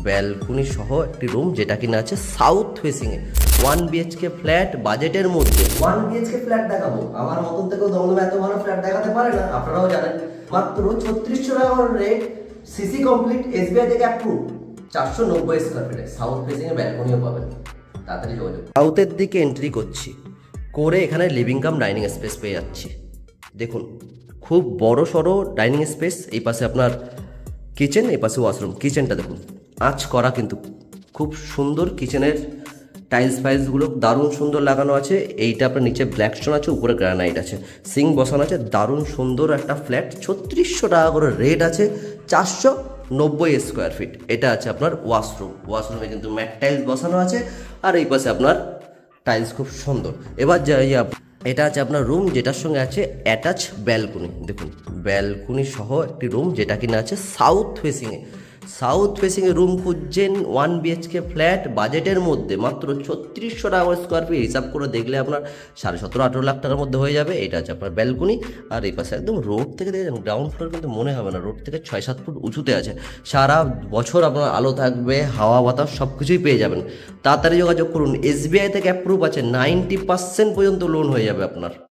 Balcony সহ একটি room, যেটা কিনা আছে সাউথ ফেসিংয়ে। 1 BHK ফ্ল্যাট বাজেটের মধ্যে 1 BHK ফ্ল্যাট দেখাবো। আমার মতন থেকেও দমদমে এত ভালো ফ্ল্যাট দেখাতে পারে না, আপনারাও জানেন। মাত্র 3600 টাকার রেট, সিসি কমপ্লিট, SBI থেকে অ্যাপ্রুভ, 490 স্কোয়ার ফিটে সাউথ ফেসিংয়ে ব্যালকনিও পাবেন। তাড়াতাড়ি যোগাযোগ। সাউথের দিকে এন্ট্রি করছি, করে এখানে লিভিং কাম ডাইনিং স্পেস পেয়ে যাচ্ছি। দেখুন, খুব বড় সড়ো ডাইনিং স্পেস। এই পাশে আপনার কিচেন, এই পাশে ওয়াশরুম। কিচেনটা দেখুন, আঁচ করা, কিন্তু খুব সুন্দর। কিচেনের টাইলস ফাইলসগুলো দারুণ সুন্দর লাগানো আছে। এইটা আপনার নিচে ব্ল্যাক স্টোন আছে, উপরে গ্রানাইট আছে, সিঙ্ক বসানো আছে। দারুণ সুন্দর একটা ফ্ল্যাট, 3600 টাকা করে রেট আছে, 490 স্কোয়ার ফিট। এটা আছে আপনার ওয়াশরুম। ওয়াশরুমে কিন্তু ম্যাট টাইলস বসানো আছে, আর এই পাশে আপনার টাইলস খুব সুন্দর। এবার যাই, এটা আছে আপনার রুম, যেটার সঙ্গে আছে অ্যাটাচ ব্যালকনি। দেখুন, ব্যালকনি সহ একটি রুম, যেটা কিনা আছে সাউথ ফেসিংয়ে। সাউথ ফেসিংয়ে রুম খুঁজছেন, 1 BHK ফ্ল্যাট বাজেটের মধ্যে, মাত্র 3600 টাকা স্কোয়ার ফিট। হিসাব করে দেখলে আপনার 17.5-18 লাখ টাকার মধ্যে হয়ে যাবে। এটা আছে আপনার ব্যালকনি, আর এই পাশে একদম রোড থেকে দেখেছেন, গ্রাউন্ড ফ্লোর কিন্তু মনে হবে না, রোড থেকে 6-7 ফুট উঁচুতে আছে। সারা বছর আপনার আলো থাকবে, হাওয়া বাতাস সব কিছুই পেয়ে যাবেন। তাড়াতাড়ি যোগাযোগ করুন। SBI থেকে অ্যাপ্রুভ আছে, 90% পর্যন্ত লোন হয়ে যাবে আপনার।